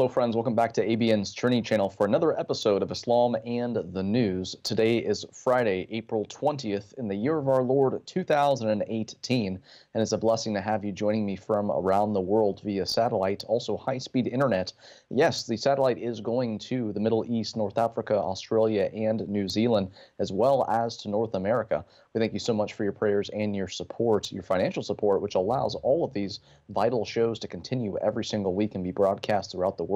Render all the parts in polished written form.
Hello, friends. Welcome back to ABN's Trinity channel for another episode of Islam and the News. Today is Friday, April 20th, in the year of our Lord 2018, and it's a blessing to have you joining me from around the world via satellite, also high-speed internet. Yes, the satellite is going to the Middle East, North Africa, Australia, and New Zealand, as well as to North America. We thank you so much for your prayers and your support, your financial support, which allows all of these vital shows to continue every single week and be broadcast throughout the world.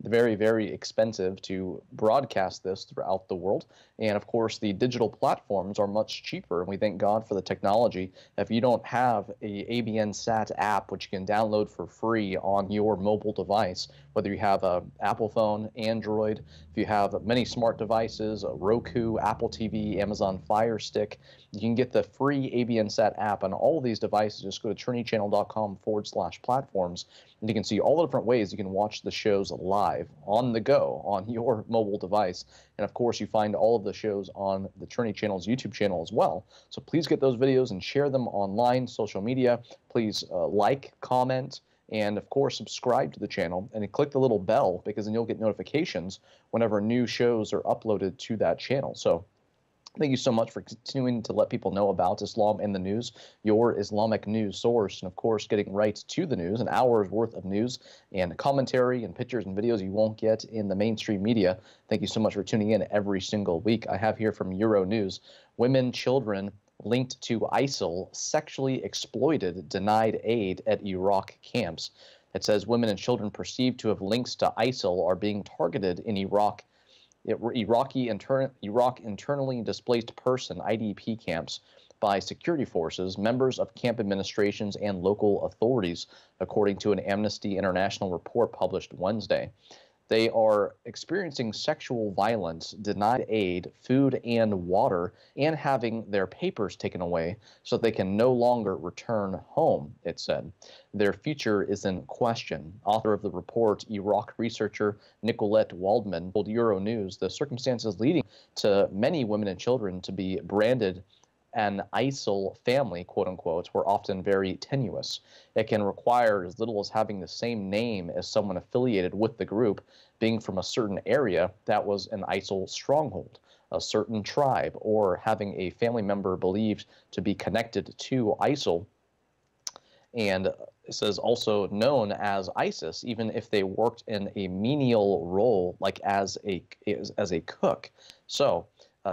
Very, very expensive to broadcast this throughout the world. And of course, the digital platforms are much cheaper, and we thank God for the technology. If you don't have a ABN Sat app, which you can download for free on your mobile device, whether you have an Apple phone, Android, if you have many smart devices, a Roku, Apple TV, Amazon Fire Stick, you can get the free ABN Sat app on all of these devices. Just go to trinitychannel.com/platforms, and you can see all the different ways you can watch the shows live on the go on your mobile device. And of course, you find all of the shows on the Trinity channel's YouTube channel as well. So please get those videos and share them online, social media. Please like, comment, and of course, subscribe to the channel and click the little bell, because then you'll get notifications whenever new shows are uploaded to that channel. So thank you so much for continuing to let people know about Islam and the News, your Islamic news source, and of course, getting right to the news, an hour's worth of news and commentary and pictures and videos you won't get in the mainstream media. Thank you so much for tuning in every single week. I have here from Euronews, women, children linked to ISIL sexually exploited, denied aid at Iraq camps. It says women and children perceived to have links to ISIL are being targeted in Iraq internally displaced person IDP camps by security forces, members of camp administrations, and local authorities, according to an Amnesty International report published Wednesday. They are experiencing sexual violence, denied aid, food and water, and having their papers taken away so they can no longer return home, it said. Their future is in question. Author of the report, Iraq researcher Nicolette Waldman, told Euronews the circumstances leading to many women and children to be branded an ISIL family, quote unquote, were often very tenuous. It can require as little as having the same name as someone affiliated with the group, being from a certain area that was an ISIL stronghold, a certain tribe, or having a family member believed to be connected to ISIL. And it says also known as ISIS, even if they worked in a menial role, like as a cook. So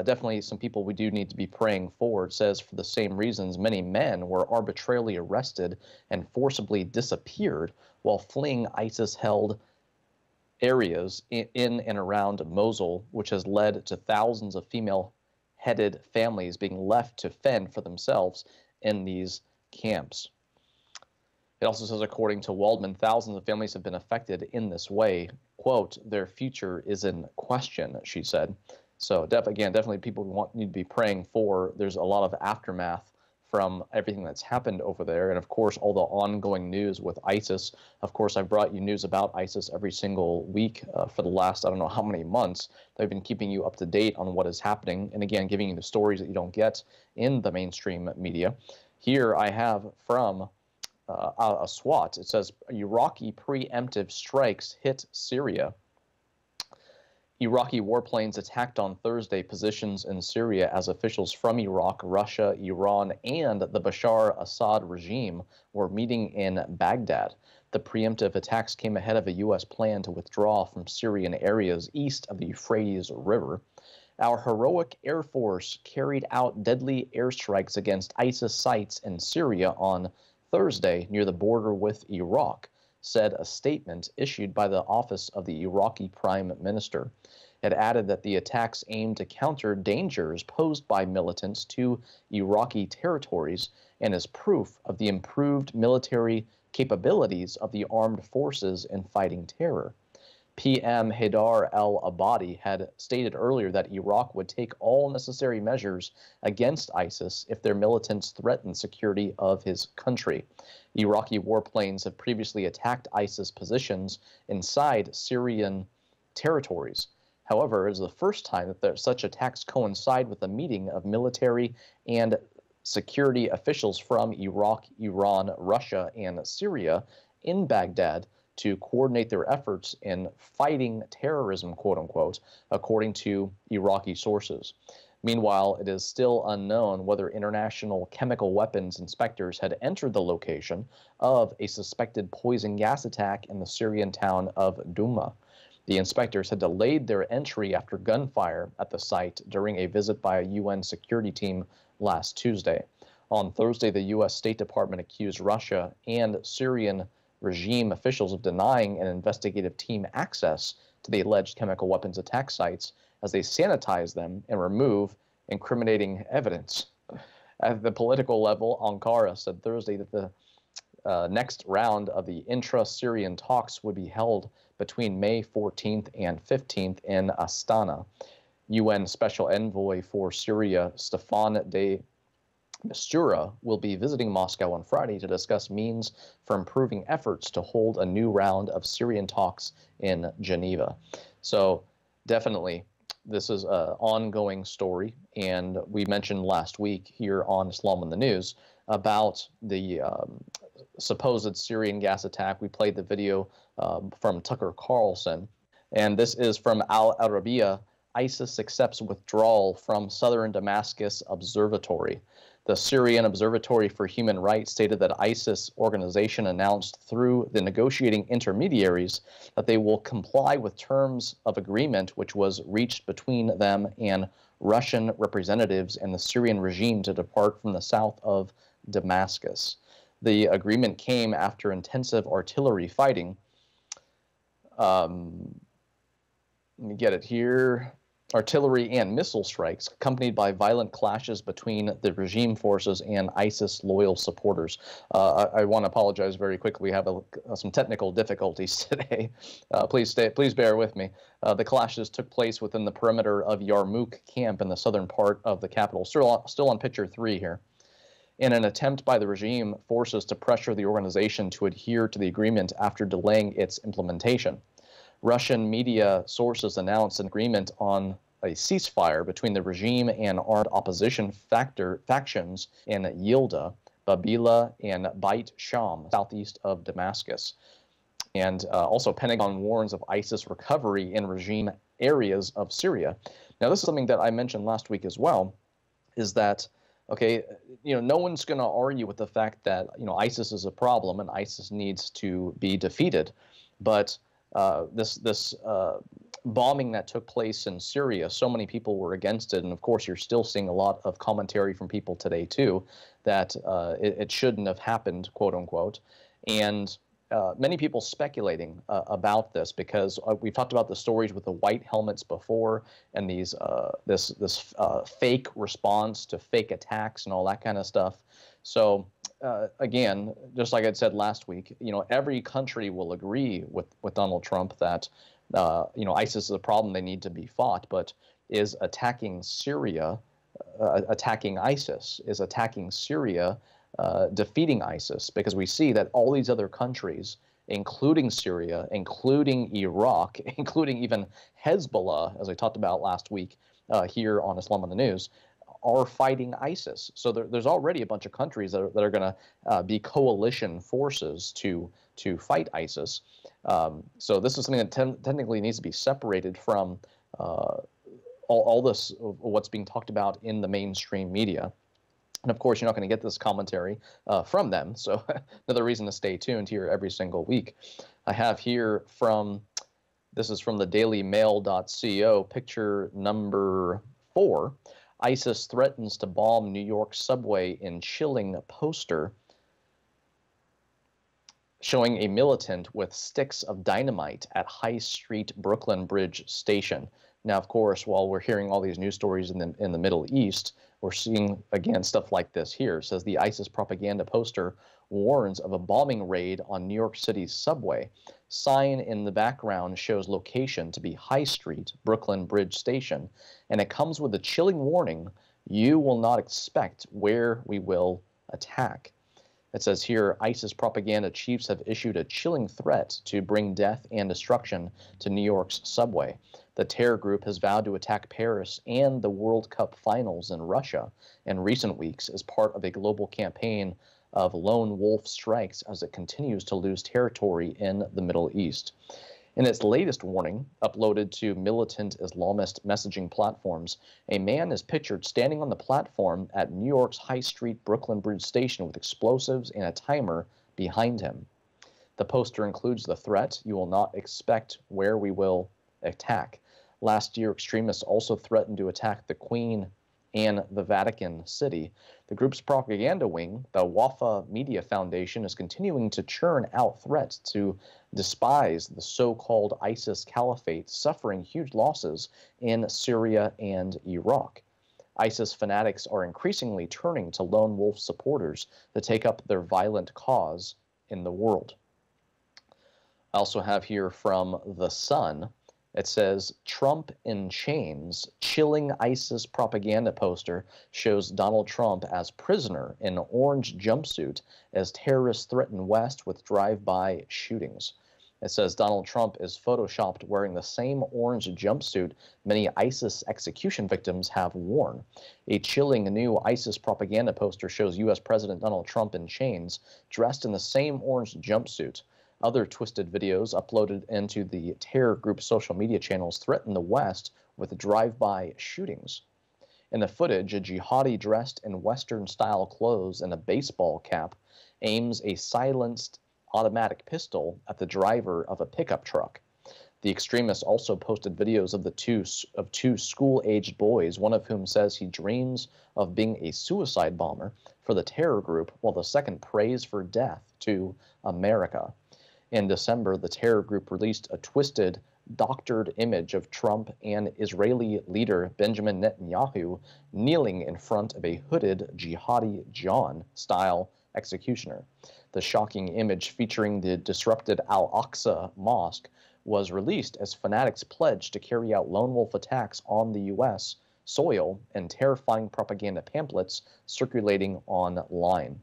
definitely some people we do need to be praying for. It says for the same reasons, many men were arbitrarily arrested and forcibly disappeared while fleeing ISIS-held areas in and around Mosul, which has led to thousands of female-headed families being left to fend for themselves in these camps. It also says, according to Waldman, thousands of families have been affected in this way. Quote, their future is in question, she said. So definitely people need to be praying for. There's a lot of aftermath from everything that's happened over there. And of course, all the ongoing news with ISIS. Of course, I've brought you news about ISIS every single week for the last, I don't know how many months. They've been keeping you up to date on what is happening. And again, giving you the stories that you don't get in the mainstream media. Here I have from a SWAT. It says Iraqi preemptive strikes hit Syria. Iraqi warplanes attacked on Thursday positions in Syria as officials from Iraq, Russia, Iran, and the Bashar Assad regime were meeting in Baghdad. The preemptive attacks came ahead of a U.S. plan to withdraw from Syrian areas east of the Euphrates River. Our heroic Air Force carried out deadly airstrikes against ISIS sites in Syria on Thursday near the border with Iraq, said a statement issued by the office of the Iraqi Prime Minister. It added that the attacks aimed to counter dangers posed by militants to Iraqi territories and is proof of the improved military capabilities of the armed forces in fighting terror. PM Haidar al-Abadi had stated earlier that Iraq would take all necessary measures against ISIS if their militants threatened security of his country. Iraqi warplanes have previously attacked ISIS positions inside Syrian territories. However, it is the first time that such attacks coincide with a meeting of military and security officials from Iraq, Iran, Russia, and Syria in Baghdad to coordinate their efforts in fighting terrorism, quote unquote, according to Iraqi sources. Meanwhile, it is still unknown whether international chemical weapons inspectors had entered the location of a suspected poison gas attack in the Syrian town of Douma. The inspectors had delayed their entry after gunfire at the site during a visit by a UN security team last Tuesday. On Thursday, the U.S. State Department accused Russia and Syrian regime officials of denying an investigative team access to the alleged chemical weapons attack sites as they sanitize them and remove incriminating evidence. At the political level, Ankara said Thursday that the next round of the intra-Syrian talks would be held between May 14th and 15th in Astana. UN Special Envoy for Syria, Stefan de Mistura, will be visiting Moscow on Friday to discuss means for improving efforts to hold a new round of Syrian talks in Geneva. So definitely, this is an ongoing story, and we mentioned last week here on Islam in the News about the supposed Syrian gas attack. We played the video from Tucker Carlson, and this is from Al Arabiya. ISIS accepts withdrawal from southern Damascus Observatory. The Syrian Observatory for Human Rights stated that ISIS organization announced through the negotiating intermediaries that they will comply with terms of agreement which was reached between them and Russian representatives and the Syrian regime to depart from the south of Damascus. The agreement came after intensive artillery fighting. Let me get it here. Artillery and missile strikes, accompanied by violent clashes between the regime forces and ISIS loyal supporters. I want to apologize very quickly. We have some technical difficulties today. Please bear with me. The clashes took place within the perimeter of Yarmouk camp in the southern part of the capital. Still on picture 3 here. In an attempt by the regime forces to pressure the organization to adhere to the agreement after delaying its implementation. Russian media sources announced an agreement on a ceasefire between the regime and armed opposition factions in Yilda, Babila, and Beit Sham, southeast of Damascus. And also, Pentagon warns of ISIS recovery in regime areas of Syria. Now, this is something that I mentioned last week as well, is that, okay, no one's going to argue with the fact that, ISIS is a problem and ISIS needs to be defeated. But this bombing that took place in Syria, so many people were against it. And of course, you're still seeing a lot of commentary from people today, too, that it shouldn't have happened, quote unquote. And many people speculating about this because we've talked about the stories with the white helmets before and these this fake response to fake attacks and all that kind of stuff. So again, just like I said last week, every country will agree with Donald Trump that ISIS is a problem, they need to be fought. But is attacking Syria, attacking ISIS, is attacking Syria defeating ISIS? Because we see that all these other countries, including Syria, including Iraq, including even Hezbollah, as I talked about last week here on Islam in the News, are fighting ISIS. So there's already a bunch of countries that are going to be coalition forces to fight ISIS. So this is something that technically needs to be separated from all this, what's being talked about in the mainstream media. And of course, you're not going to get this commentary from them. So another reason to stay tuned here every single week. I have here this is from the dailymail.co, picture number 4. ISIS threatens to bomb New York subway in chilling poster showing a militant with sticks of dynamite at High Street Brooklyn Bridge station. Now, of course, while we're hearing all these news stories in the Middle East, we're seeing, again, stuff like this here. It says the ISIS propaganda poster warns of a bombing raid on New York City's subway. Sign in the background shows location to be High Street, Brooklyn Bridge Station, and it comes with a chilling warning: you will not expect where we will attack. It says here, ISIS propaganda chiefs have issued a chilling threat to bring death and destruction to New York's subway. The terror group has vowed to attack Paris and the World Cup finals in Russia in recent weeks as part of a global campaign of lone wolf strikes as it continues to lose territory in the Middle East. In its latest warning, uploaded to militant Islamist messaging platforms, a man is pictured standing on the platform at New York's High Street Brooklyn Bridge station with explosives and a timer behind him. The poster includes the threat, "You will not expect where we will attack." Last year, extremists also threatened to attack the Queen and the Vatican City. The group's propaganda wing, the Wafa Media Foundation, is continuing to churn out threats to despise the so-called ISIS caliphate, suffering huge losses in Syria and Iraq. ISIS fanatics are increasingly turning to lone wolf supporters to take up their violent cause in the world. I also have here from The Sun. It says, "Trump in chains, chilling ISIS propaganda poster shows Donald Trump as prisoner in orange jumpsuit as terrorists threaten West with drive-by shootings." It says Donald Trump is photoshopped wearing the same orange jumpsuit many ISIS execution victims have worn. A chilling new ISIS propaganda poster shows U.S. President Donald Trump in chains, dressed in the same orange jumpsuit. Other twisted videos uploaded into the terror group's social media channels threaten the West with drive-by shootings. In the footage, a jihadi dressed in Western-style clothes and a baseball cap aims a silenced automatic pistol at the driver of a pickup truck. The extremists also posted videos of two school-aged boys, one of whom says he dreams of being a suicide bomber for the terror group, while the second prays for death to America. In December, the terror group released a twisted, doctored image of Trump and Israeli leader Benjamin Netanyahu kneeling in front of a hooded Jihadi John-style executioner. The shocking image featuring the disrupted Al-Aqsa Mosque was released as fanatics pledged to carry out lone wolf attacks on the U.S. soil and terrifying propaganda pamphlets circulating online.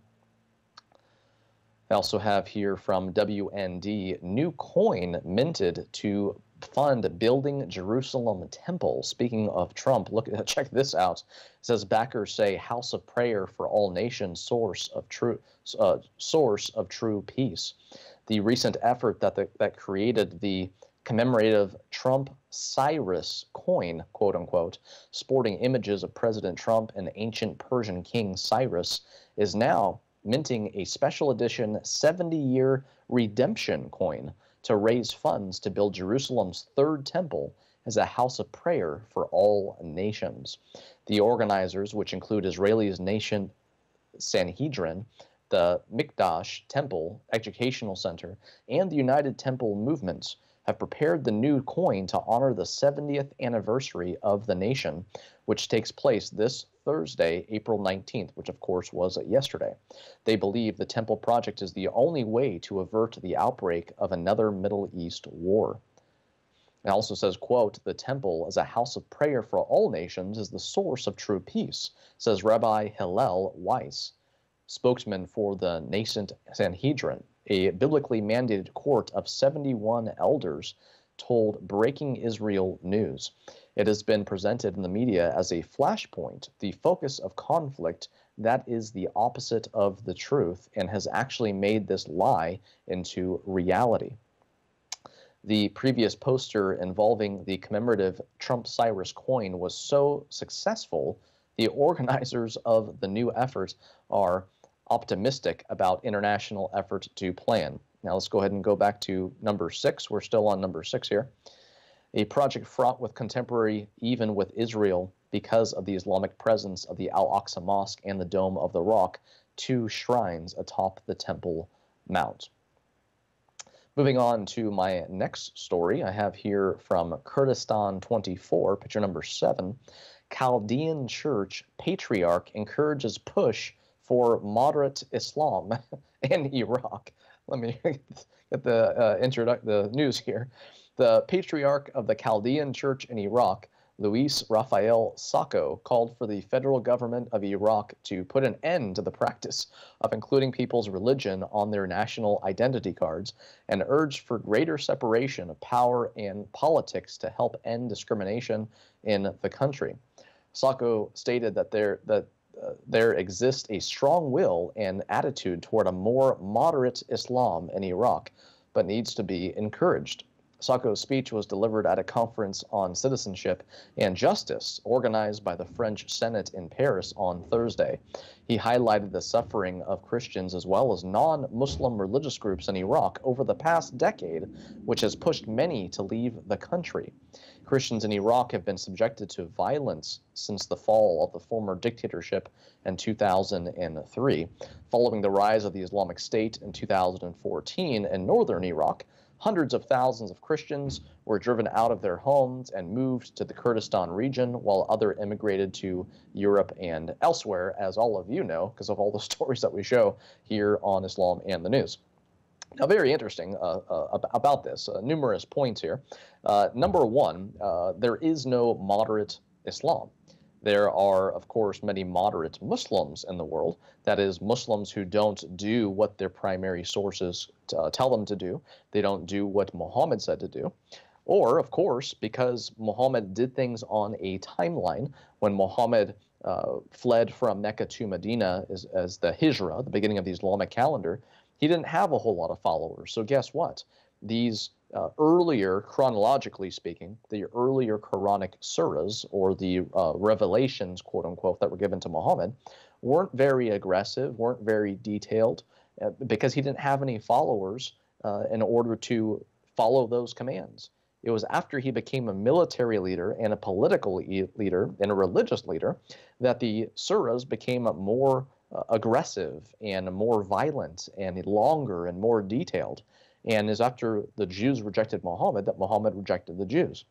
I also have here from WND, new coin minted to fund building Jerusalem temple. Speaking of Trump, check this out. It says backers say house of prayer for all nations, source of true peace. The recent effort that created the commemorative Trump Cyrus coin, quote unquote, sporting images of President Trump and ancient Persian King Cyrus, is now minting a special edition 70-year redemption coin to raise funds to build Jerusalem's third temple as a house of prayer for all nations. The organizers, which include Israel's nation Sanhedrin, the Mikdash Temple Educational Center, and the United Temple Movements, have prepared the new coin to honor the 70th anniversary of the nation, which takes place this Thursday, April 19th, which of course was yesterday. They believe the temple project is the only way to avert the outbreak of another Middle East war. It also says, quote, "The temple as a house of prayer for all nations is the source of true peace," says Rabbi Hillel Weiss, spokesman for the nascent Sanhedrin. A biblically mandated court of 71 elders told Breaking Israel News. It has been presented in the media as a flashpoint, the focus of conflict that is the opposite of the truth, and has actually made this lie into reality. The previous poster involving the commemorative Trump Cyrus coin was so successful, the organizers of the new effort are optimistic about international effort to plan. Now let's go ahead and go back to number 6. We're still on number 6 here. A project fraught with contemporary, even with Israel, because of the Islamic presence of the Al-Aqsa Mosque and the Dome of the Rock, 2 shrines atop the Temple Mount. Moving on to my next story, I have here from Kurdistan 24, picture number 7. Chaldean Church Patriarch encourages push for moderate Islam in Iraq. Let me get the news here. The Patriarch of the Chaldean Church in Iraq, Luis Rafael Sacco, called for the federal government of Iraq to put an end to the practice of including people's religion on their national identity cards and urged for greater separation of power and politics to help end discrimination in the country. Sacco stated that there exists a strong will and attitude toward a more moderate Islam in Iraq, but needs to be encouraged. Sacco's speech was delivered at a conference on citizenship and justice organized by the French Senate in Paris on Thursday. He highlighted the suffering of Christians as well as non-Muslim religious groups in Iraq over the past decade, which has pushed many to leave the country. Christians in Iraq have been subjected to violence since the fall of the former dictatorship in 2003. Following the rise of the Islamic State in 2014 in northern Iraq, hundreds of thousands of Christians were driven out of their homes and moved to the Kurdistan region, while others immigrated to Europe and elsewhere, as all of you know, because of all the stories that we show here on Islam and the News. Now, very interesting about this, numerous points here. Number one, there is no moderate Islam. There are, of course, many moderate Muslims in the world. That is, Muslims who don't do what their primary sources tell them to do. They don't do what Muhammad said to do. Or, of course, because Muhammad did things on a timeline. When Muhammad fled from Mecca to Medina as the Hijrah, the beginning of the Islamic calendar, he didn't have a whole lot of followers. So guess what? These earlier, chronologically speaking, the earlier Quranic surahs, or the revelations, quote unquote, that were given to Muhammad, weren't very aggressive, weren't very detailed, because he didn't have any followers in order to follow those commands. It was after he became a military leader and a political leader and a religious leader that the surahs became more aggressive and more violent and longer and more detailed. And is after the Jews rejected Muhammad that Muhammad rejected the Jews.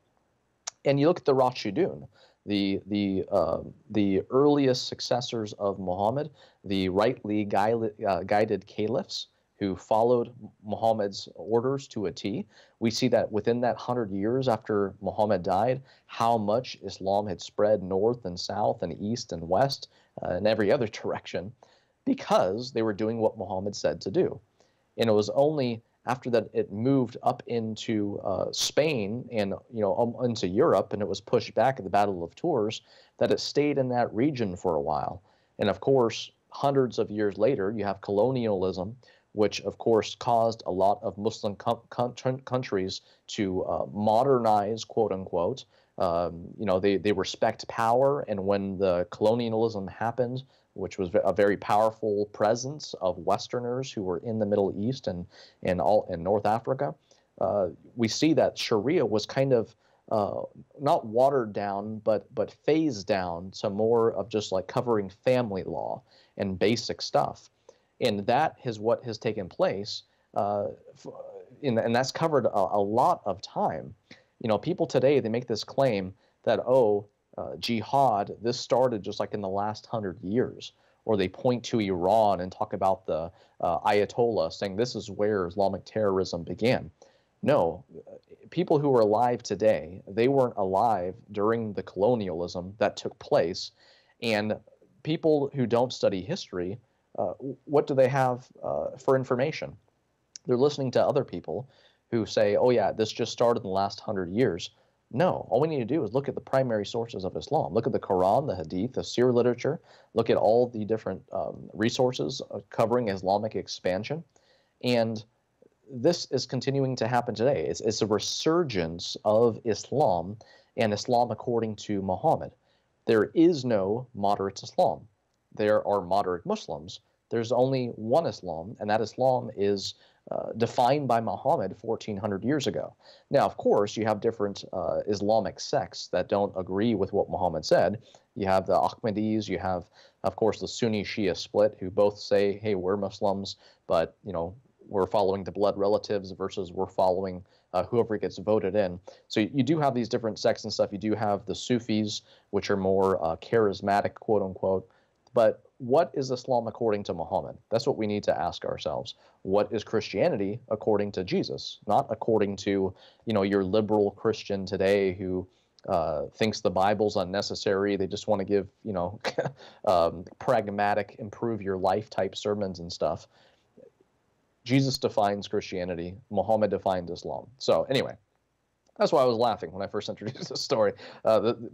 And you look at the Rashidun, the earliest successors of Muhammad, the rightly guided caliphs who followed Muhammad's orders to a T. We see that within that 100 years after Muhammad died, how much Islam had spread north and south and east and west and every other direction, because they were doing what Muhammad said to do. And it was only after that it moved up into Spain and into Europe, and it was pushed back at the Battle of Tours, that it stayed in that region for a while. And of course, hundreds of years later, you have colonialism, which of course caused a lot of Muslim countries to modernize, quote unquote. They respect power, and when the colonialism happened, which was a very powerful presence of Westerners who were in the Middle East and North Africa, we see that Sharia was kind of not watered down, but phased down to more of just like covering family law and basic stuff. And that is what has taken place, and that's covered a lot of time. People today, they make this claim that, jihad, this started just like in the last 100 years. Or they point to Iran and talk about the Ayatollah, saying this is where Islamic terrorism began. No, people who are alive today, they weren't alive during the colonialism that took place. And people who don't study history, what do they have for information? They're listening to other people who say, oh yeah, this just started in the last 100 years. No, all we need to do is look at the primary sources of Islam. Look at the Quran, the Hadith, the Seer literature. Look at all the different resources covering Islamic expansion. And this is continuing to happen today. It's a resurgence of Islam, and Islam according to Muhammad. There is no moderate Islam. There are moderate Muslims. There's only one Islam, and that Islam is defined by Muhammad 1,400 years ago. Now, of course, you have different Islamic sects that don't agree with what Muhammad said. You have the Ahmadis, you have, of course, the Sunni Shia split, who both say, hey, we're Muslims, but, we're following the blood relatives versus we're following whoever gets voted in. So you do have these different sects and stuff. You do have the Sufis, which are more charismatic, quote unquote. But what is Islam according to Muhammad? That's what we need to ask ourselves. What is Christianity according to Jesus? Not according to, your liberal Christian today who thinks the Bible's unnecessary. They just want to give, pragmatic, improve your life type sermons and stuff. Jesus defines Christianity. Muhammad defines Islam. So anyway, that's why I was laughing when I first introduced this story.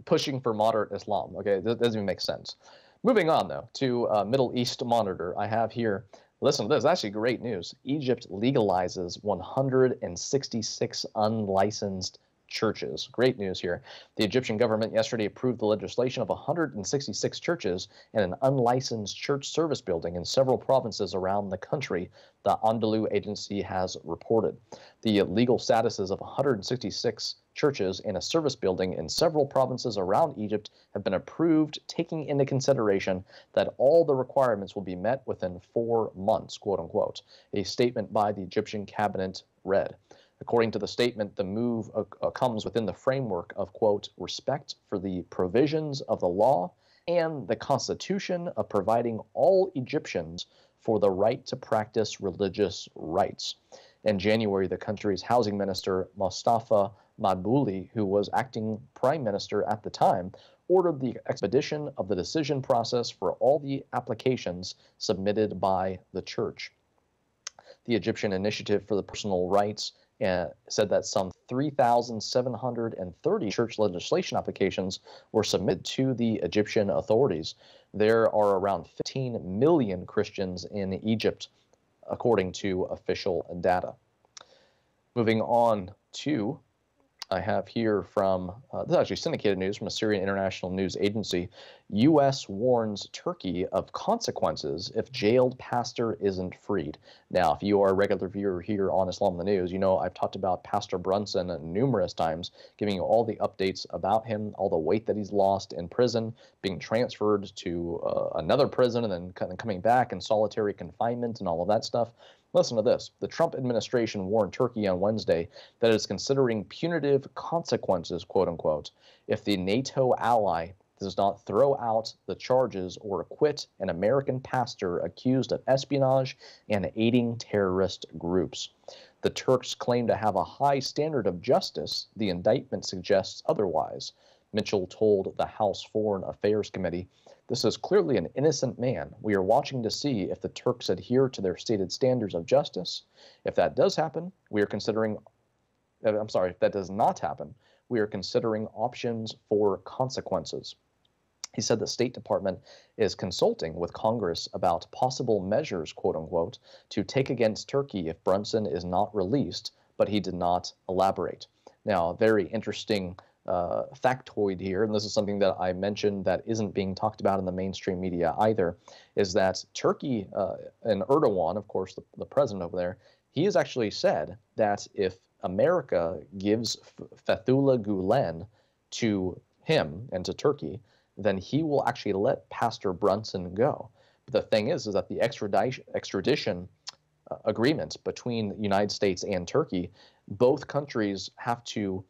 Pushing for moderate Islam. Okay, that doesn't even make sense. Moving on, though, to Middle East Monitor, I have here, listen to this, actually great news. Egypt legalizes 166 unlicensed churches. Great news here. The Egyptian government yesterday approved the legislation of 166 churches and an unlicensed church service building in several provinces around the country, the Anadolu agency has reported. The legal statuses of 166 churches and a service building in several provinces around Egypt have been approved, taking into consideration that all the requirements will be met within 4 months, quote unquote. A statement by the Egyptian cabinet read. According to the statement, the move comes within the framework of, quote, respect for the provisions of the law and the constitution of providing all Egyptians for the right to practice religious rights. In January, the country's housing minister, Mustafa Madbouli, who was acting prime minister at the time, ordered the expedition of the decision process for all the applications submitted by the church. The Egyptian Initiative for the Personal Rights said that some 3,730 church legislation applications were submitted to the Egyptian authorities. There are around 15 million Christians in Egypt, according to official data. Moving on to, I have here from, this is actually syndicated news from a Syrian international news agency. U.S. warns Turkey of consequences if jailed pastor isn't freed. Now, if you are a regular viewer here on Islam in the News, you know I've talked about Pastor Brunson numerous times, giving you all the updates about him, all the weight that he's lost in prison, being transferred to another prison, and then coming back in solitary confinement and all of that stuff. Listen to this. The Trump administration warned Turkey on Wednesday that it is considering punitive consequences, quote unquote, if the NATO ally does not throw out the charges or acquit an American pastor accused of espionage and aiding terrorist groups. The Turks claim to have a high standard of justice. The indictment suggests otherwise. Mitchell told the House Foreign Affairs Committee, "This is clearly an innocent man. We are watching to see if the Turks adhere to their stated standards of justice. If that does happen, we are considering, if that does not happen, we are considering options for consequences." He said the State Department is consulting with Congress about possible measures, quote unquote, to take against Turkey if Brunson is not released, but he did not elaborate. Now, very interesting factoid here, and this is something that I mentioned that isn't being talked about in the mainstream media either, is that Turkey and Erdogan, of course, the president over there, he has actually said that if America gives Fethullah Gulen to him and to Turkey, then he will actually let Pastor Brunson go. But the thing is that the extradition agreement between the United States and Turkey, both countries have to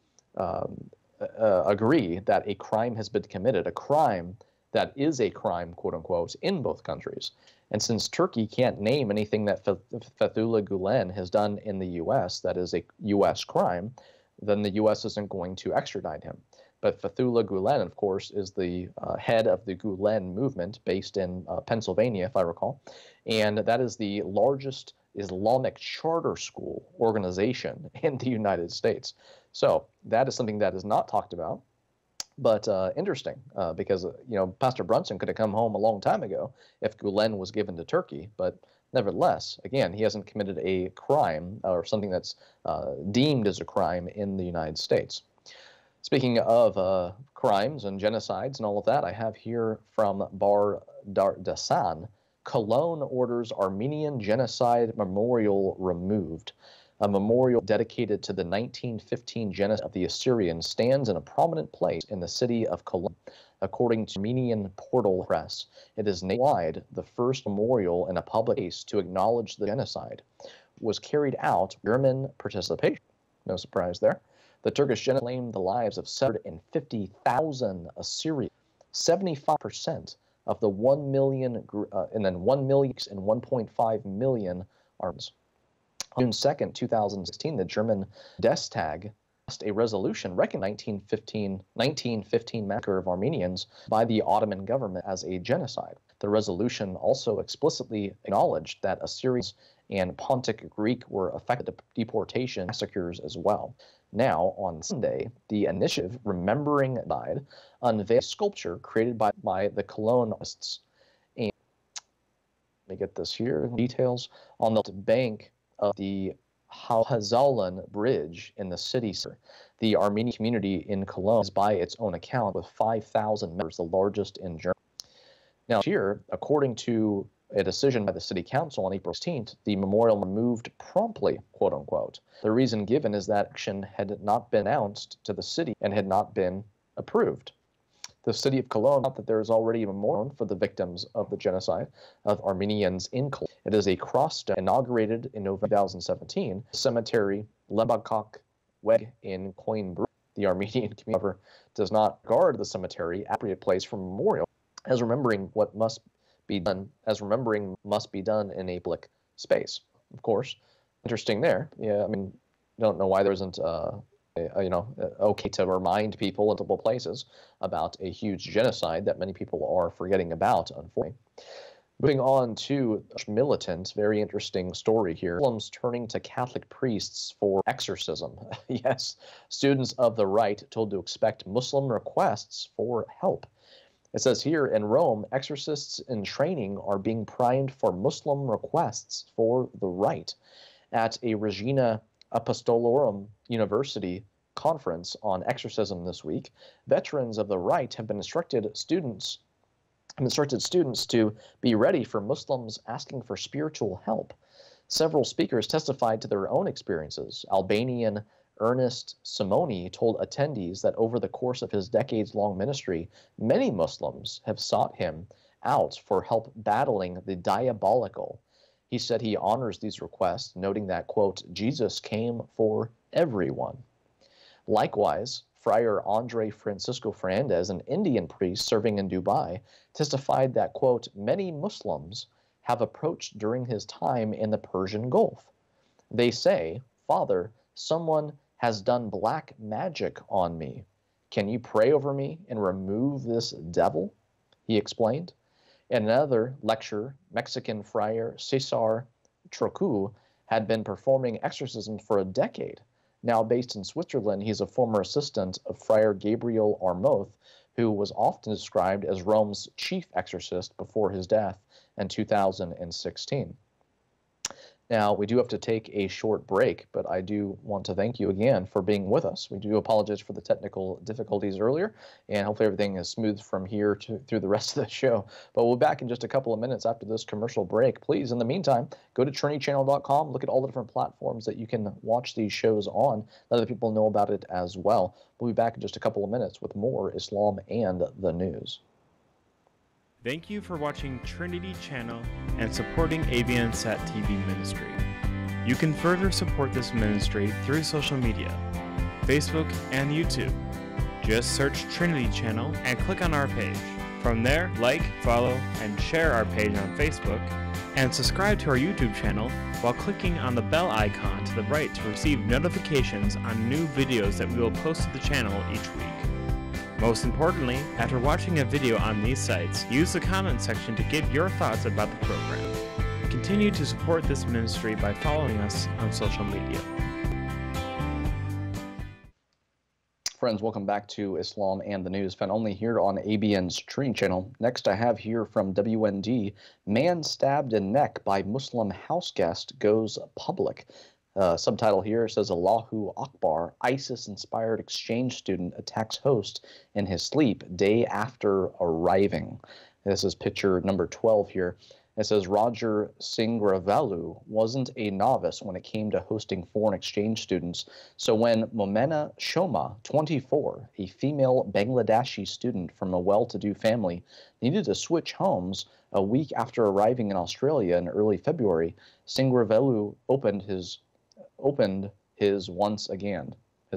agree that a crime has been committed, a crime that is a crime, quote unquote, in both countries. And since Turkey can't name anything that Fethullah Gulen has done in the U.S. that is a U.S. crime, then the U.S. isn't going to extradite him. But Fethullah Gulen, of course, is the head of the Gulen movement based in Pennsylvania, if I recall. And that is the largest Islamic charter school organization in the United States. So that is something that is not talked about, but interesting because, Pastor Brunson could have come home a long time ago if Gulen was given to Turkey. But nevertheless, again, he hasn't committed a crime or something that's deemed as a crime in the United States. Speaking of crimes and genocides and all of that, I have here from Bar Dardasan, Cologne orders Armenian genocide memorial removed. A memorial dedicated to the 1915 genocide of the Assyrians stands in a prominent place in the city of Cologne. According to Armenian Portal Press, it is nationwide the first memorial in a public place to acknowledge the genocide. Was carried out German participation. No surprise there. The Turkish genocide claimed the lives of 750,000 Assyrians, 75% of the 1 million, and then 1 million and 1.5 million Armenians. On June 2nd, 2016, the German Bundestag passed a resolution recognizing 1915 massacre of Armenians by the Ottoman government as a genocide. The resolution also explicitly acknowledged that Assyrians and Pontic Greek were affected by deportation massacres as well. Now, on Sunday, the initiative Remembering Died unveiled a sculpture created by the colonialists. And let me get this here, details, on the bank of the Hazalan Bridge in the city center. The Armenian community in Cologne is, by its own account, with 5,000 members, the largest in Germany. Now, here, according to a decision by the city council on April 16th, the memorial moved promptly, quote unquote. The reason given is that action had not been announced to the city and had not been approved. The city of Cologne thought that there is already a memorial for the victims of the genocide of Armenians in Cologne. It is a cross stone inaugurated in November 2017, cemetery Lebakok Weg in Coimbrugge. The Armenian community, however, does not regard the cemetery as an appropriate place for memorial, as remembering must be done in a public space. Of course, interesting there. Yeah, I mean, don't know why there isn't okay to remind people in multiple places about a huge genocide that many people are forgetting about, unfortunately. Moving on to militant, very interesting story here. Muslims turning to Catholic priests for exorcism. Yes, students of the right told to expect Muslim requests for help. It says here, in Rome, exorcists in training are being primed for Muslim requests for the right. At a Regina Apostolorum University conference on exorcism this week, veterans of the right have been instructed students to be ready for Muslims asking for spiritual help. Several speakers testified to their own experiences. Albanian Ernest Simoni told attendees that over the course of his decades-long ministry, many Muslims have sought him out for help battling the diabolical. He said he honors these requests, noting that, quote, Jesus came for everyone. Likewise, Friar Andre Francisco Fernandez, an Indian priest serving in Dubai, testified that, quote, many Muslims have approached during his time in the Persian Gulf. They say, Father, someone has done black magic on me. Can you pray over me and remove this devil? He explained. In another lecture, Mexican friar Cesar Trocu had been performing exorcism for a decade. Now based in Switzerland, he's a former assistant of Friar Gabriel Armoth, who was often described as Rome's chief exorcist before his death in 2016. Now, we do have to take a short break, but I do want to thank you again for being with us. We do apologize for the technical difficulties earlier, and hopefully everything is smooth from here through the rest of the show. But we'll be back in just a couple of minutes after this commercial break. Please, in the meantime, go to trinitychannel.com, look at all the different platforms that you can watch these shows on. Let other people know about it as well. We'll be back in just a couple of minutes with more Islam and the news. Thank you for watching Trinity Channel and supporting ABNSat TV Ministry. You can further support this ministry through social media, Facebook and YouTube. Just search Trinity Channel and click on our page. From there, like, follow, and share our page on Facebook, and subscribe to our YouTube channel while clicking on the bell icon to the right to receive notifications on new videos that we will post to the channel each week. Most importantly, after watching a video on these sites, use the comment section to give your thoughts about the program. Continue to support this ministry by following us on social media. Friends, welcome back to Islam and the News, found only here on ABN's Trinity Channel. Next, I have here from WND, man stabbed in neck by Muslim house guest goes public. Subtitle here says, Allahu Akbar, ISIS-inspired exchange student attacks host in his sleep day after arriving. This is picture number 12 here. It says, Roger Singravalu wasn't a novice when it came to hosting foreign exchange students. So when Momena Shoma, 24, a female Bangladeshi student from a well-to-do family, needed to switch homes a week after arriving in Australia in early February, Singravalu opened his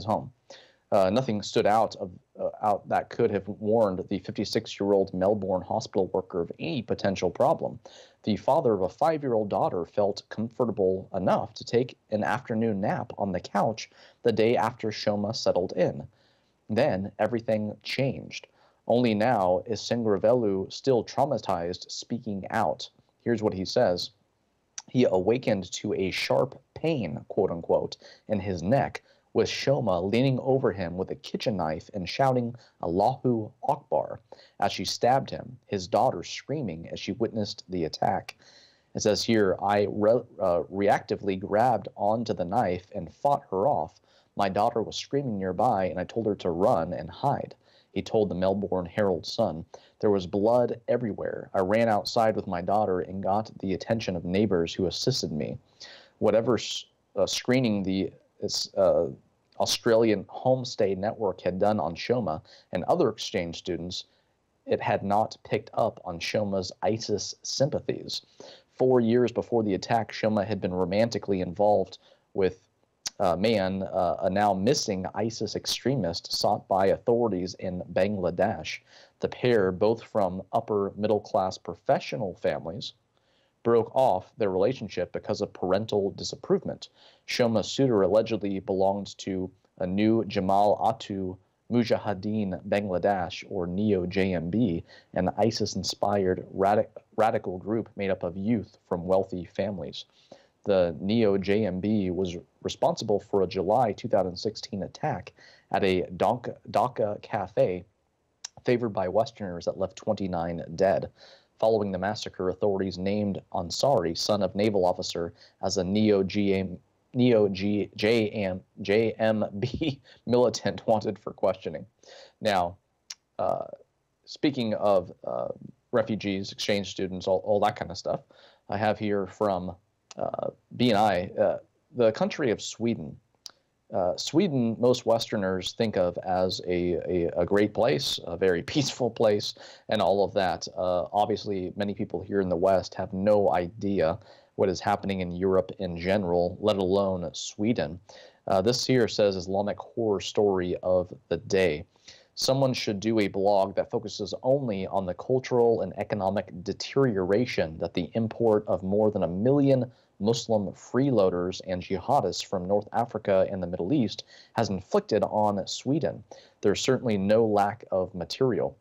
home. Nothing stood out that could have warned the 56-year-old Melbourne hospital worker of any potential problem. The father of a 5-year-old daughter felt comfortable enough to take an afternoon nap on the couch the day after Shoma settled in. Then everything changed. Only now is Singravelu still traumatized, speaking out. Here's what he says. He awakened to a sharp pain, quote unquote, in his neck with Shoma leaning over him with a kitchen knife and shouting Allahu Akbar as she stabbed him, his daughter screaming as she witnessed the attack. It says here, I reactively grabbed onto the knife and fought her off. My daughter was screaming nearby, and I told her to run and hide, he told the Melbourne Herald Sun. There was blood everywhere. I ran outside with my daughter and got the attention of neighbors who assisted me. Whatever screening the Australian Homestay Network had done on Shoma and other exchange students, it had not picked up on Shoma's ISIS sympathies. 4 years before the attack, Shoma had been romantically involved with a man, a now missing ISIS extremist sought by authorities in Bangladesh. The pair, both from upper middle-class professional families, broke off their relationship because of parental disapproval. Shoma's suitor allegedly belonged to a new Jamal Atu Mujahideen Bangladesh, or Neo-JMB, an ISIS-inspired radical group made up of youth from wealthy families. The Neo-JMB was responsible for a July 2016 attack at a Dhaka cafe favored by Westerners that left 29 dead. Following the massacre, authorities named Ansari, son of naval officer, as a Neo-JMB militant wanted for questioning. Now, speaking of refugees, exchange students, all that kind of stuff, I have here from BNI, the country of Sweden. Sweden, most Westerners think of as a great place, a very peaceful place, and all of that. Obviously, many people here in the West have no idea what is happening in Europe in general, let alone Sweden. This here says Islamic horror story of the day. Someone should do a blog that focuses only on the cultural and economic deterioration that the import of more than 1 million Muslim freeloaders and jihadists from North Africa and the Middle East has inflicted on Sweden. There's certainly no lack of material.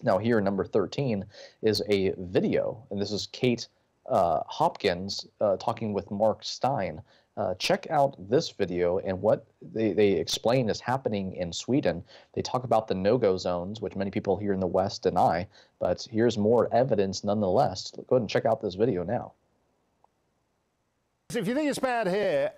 Now here, number 13, is a video, and this is Kate Hopkins talking with Mark Stein. Check out this video and what they explain is happening in Sweden. They talk about the no-go zones, which many people here in the West deny, but here's more evidence nonetheless. Go ahead and check out this video now. If you think it's bad here,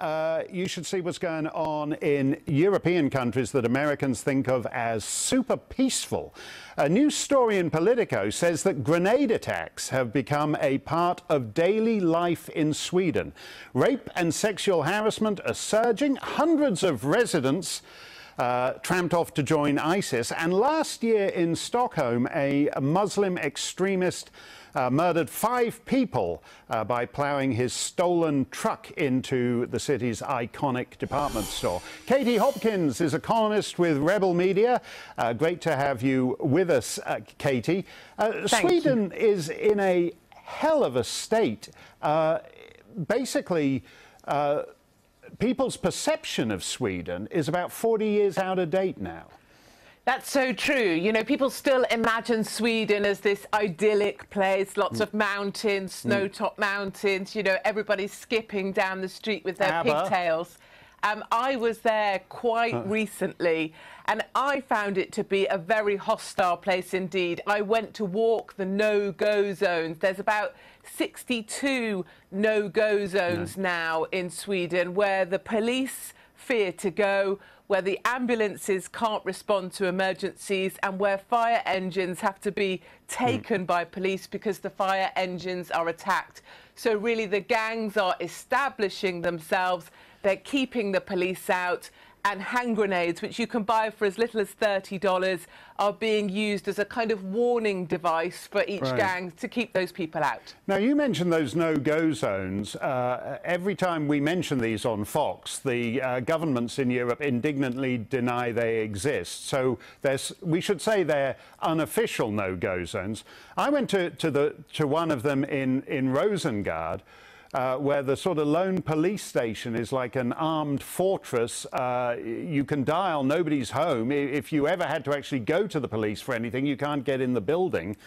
you should see what's going on in European countries that Americans think of as super peaceful. A new story in Politico says that grenade attacks have become a part of daily life in Sweden. Rape and sexual harassment are surging. Hundreds of residents tramped off to join ISIS. And last year in Stockholm, a Muslim extremist murdered 5 people by ploughing his stolen truck into the city's iconic department store. Katie Hopkins is a columnist with Rebel Media. Great to have you with us, Katie. Sweden is in a hell of a state. Basically, people's perception of Sweden is about 40 years out of date now. That's so true. You know, people still imagine Sweden as this idyllic place, lots of mountains, snow-topped mountains, you know, everybody skipping down the street with their pigtails. I was there quite recently, and I found it to be a very hostile place indeed. I went to walk the no-go zones. There's about 62 no-go zones now in Sweden where the police fear to go, where the ambulances can't respond to emergencies, and where fire engines have to be taken by police because the fire engines are attacked. So really the gangs are establishing themselves, they're keeping the police out, and hand grenades, which you can buy for as little as $30, are being used as a kind of warning device for each gang to keep those people out. Now, you mentioned those no-go zones. Every time we mention these on Fox, the governments in Europe indignantly deny they exist. So we should say they're unofficial no-go zones. I went to one of them in Rosengård, where the sort of lone police station is like an armed fortress. You can dial, nobody's home. If you ever had to actually go to the police for anything, you can't get in the building.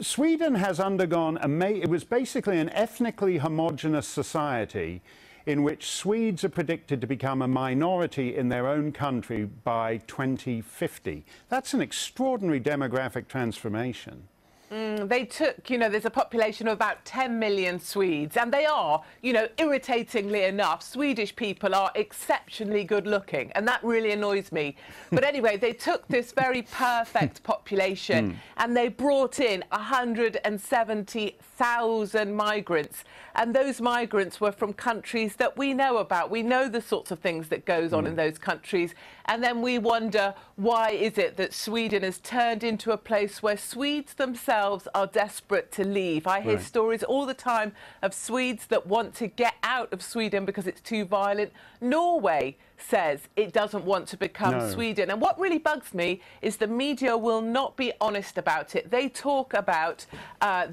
Sweden has undergone, it was basically an ethnically homogenous society in which Swedes are predicted to become a minority in their own country by 2050. That's an extraordinary demographic transformation. They took, there's a population of about 10 million Swedes, and they are, irritatingly enough, Swedish people are exceptionally good looking, and that really annoys me. But anyway, they took this very perfect population and they brought in 170,000 migrants, and those migrants were from countries that we know about. We know the sorts of things that goes on in those countries, and then we wonder, why is it that Sweden has turned into a place where Swedes themselves are desperate to leave? I hear stories all the time of Swedes that want to get out of Sweden because it's too violent. Norway says it doesn't want to become Sweden. And what really bugs me is the media will not be honest about it. They talk about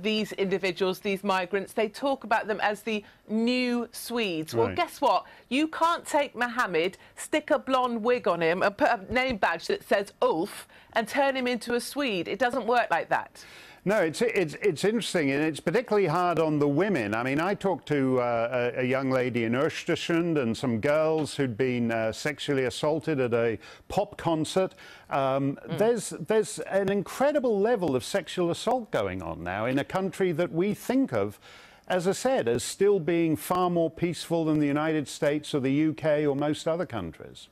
these individuals, these migrants, they talk about them as the new Swedes. Well, guess what? You can't take Mohammed, stick a blonde wig on him and put a name badge that says Ulf and turn him into a Swede. It doesn't work like that. No, it's interesting, and it's particularly hard on the women. I mean, I talked to a young lady in Östersund and some girls who'd been sexually assaulted at a pop concert. There's an incredible level of sexual assault going on now in a country that we think of, as I said, as still being far more peaceful than the United States or the UK or most other countries.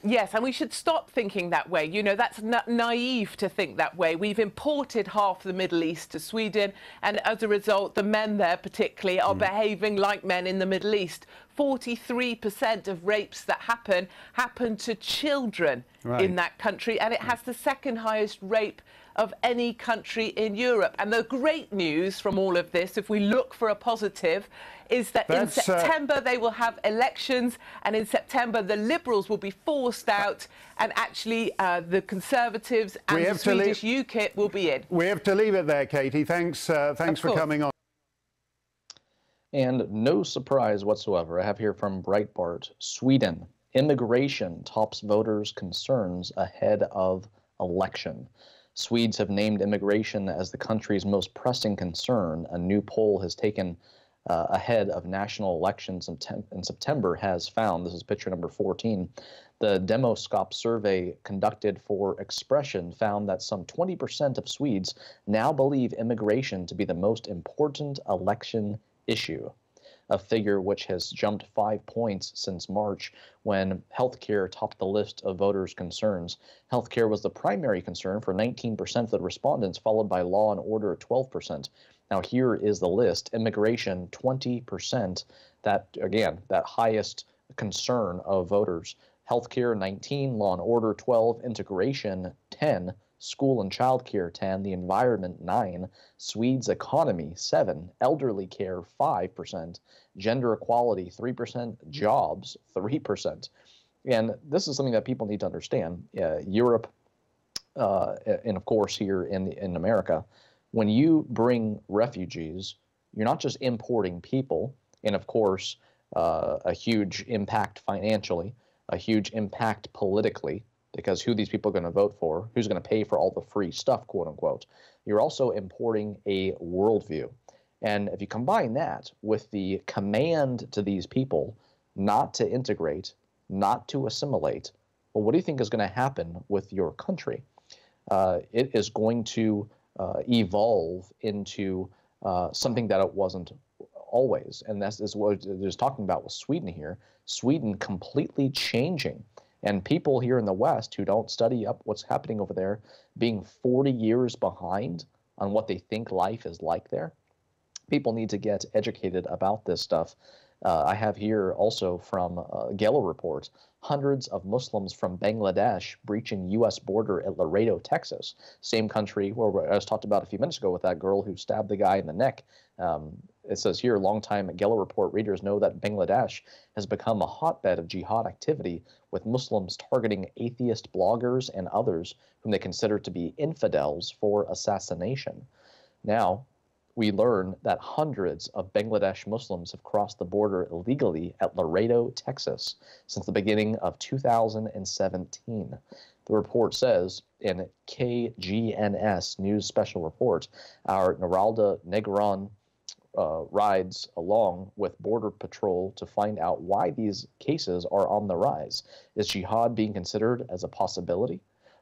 Yes, and we should stop thinking that way. That's naive to think that way. We've imported half the Middle East to Sweden, and as a result, the men there particularly are behaving like men in the Middle East. 43% of rapes that happen to children in that country, and it has the second highest rape of any country in Europe. And the great news from all of this, if we look for a positive, is that in September they will have elections, and in September the Liberals will be forced out, and actually the Conservatives and the Swedish UKIP will be in. We have to leave it there, Katie. Thanks for coming on. And no surprise whatsoever, I have here from Breitbart, Sweden, immigration tops voters' concerns ahead of election. Swedes have named immigration as the country's most pressing concern. A new poll has taken ahead of national elections in September has found, this is picture number 14, the Demoscop survey conducted for Expression found that some 20% of Swedes now believe immigration to be the most important election issue, a figure which has jumped 5 points since March when healthcare topped the list of voters' concerns. Healthcare was the primary concern for 19% of the respondents, followed by law and order at 12%. Now here is the list. Immigration, 20%. That, again, that highest concern of voters. Healthcare, 19. Law and order, 12. Integration, 10. School and childcare, 10. The environment, 9. Swedes' economy, 7. Elderly care, 5%. Gender equality, 3%. Jobs, 3%. And this is something that people need to understand. Europe, and of course here in America, when you bring refugees, you're not just importing people, and of course, a huge impact financially, a huge impact politically, because who these people are going to vote for, who's going to pay for all the free stuff, quote unquote. You're also importing a worldview. And if you combine that with the command to these people not to integrate, not to assimilate, well, what do you think is going to happen with your country? It is going to evolve into something that it wasn't always. And that's what they're talking about with Sweden here. Sweden completely changing. And people here in the West who don't study up what's happening over there, being 40 years behind on what they think life is like there. People need to get educated about this stuff. I have here also from Gallo Report, hundreds of Muslims from Bangladesh breaching U.S. border at Laredo, Texas, same country where I was talked about a few minutes ago with that girl who stabbed the guy in the neck. It says here, longtime Gallo Report readers know that Bangladesh has become a hotbed of jihad activity, with Muslims targeting atheist bloggers and others whom they consider to be infidels for assassination. Now, we learn that hundreds of Bangladesh Muslims have crossed the border illegally at Laredo, Texas, since the beginning of 2017. The report says in KGNS News Special Report, our Niralda Negron rides along with Border Patrol to find out why these cases are on the rise. Is jihad being considered as a possibility?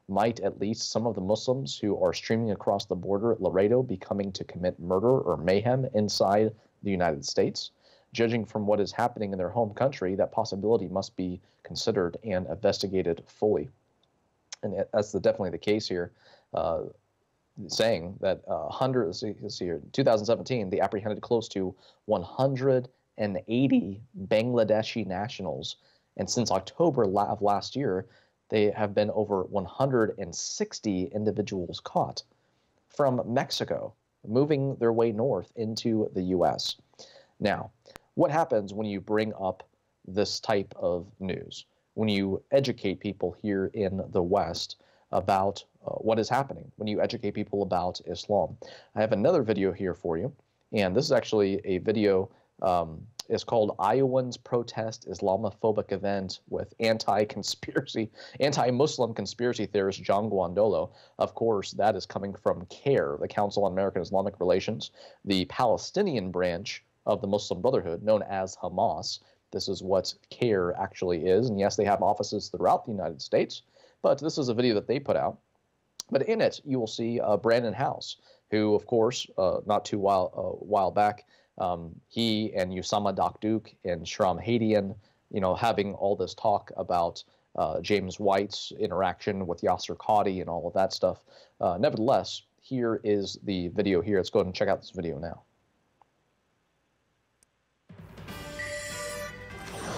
Might at least some of the Muslims who are streaming across the border at Laredo be coming to commit murder or mayhem inside the United States? Judging from what is happening in their home country, that possibility must be considered and investigated fully. And that's definitely the case here, saying that let's see here, 2017, they apprehended close to 180 Bangladeshi nationals. And since October of last year, they have been over 160 individuals caught from Mexico, moving their way north into the U.S. Now, what happens when you bring up this type of news? When you educate people here in the West about what is happening, when you educate people about Islam. I have another video here for you, and this is actually a video. It's called Iowans Protest Islamophobic Event with anti-Muslim conspiracy theorist John Guandolo. Of course, that is coming from CAIR, the Council on American Islamic Relations, the Palestinian branch of the Muslim Brotherhood, known as Hamas. This is what CAIR actually is. And yes, they have offices throughout the United States, but this is a video that they put out. But in it, you will see Brandon House, who, of course, not too while back, he and Usama Dakduk and Shram Hadian, having all this talk about James White's interaction with Yasser Qadi and all of that stuff. Nevertheless, here is the video here. Let's go ahead and check out this video now.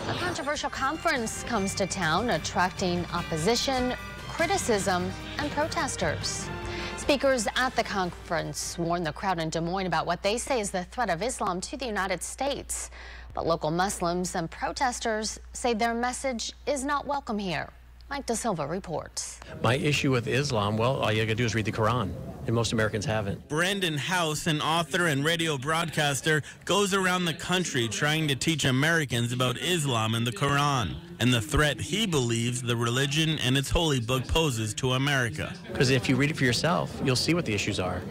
A controversial conference comes to town, attracting opposition, criticism, and protesters. Speakers at the conference warn the crowd in Des Moines about what they say is the threat of Islam to the United States. But local Muslims and protesters say their message is not welcome here. Mike Da Silva reports. My issue with Islam, well, all you gotta do is read the Quran, and most Americans haven't. Brandon House, an author and radio broadcaster, goes around the country trying to teach Americans about Islam and the Quran and the threat he believes the religion and its holy book poses to America. Because if you read it for yourself, you'll see what the issues are.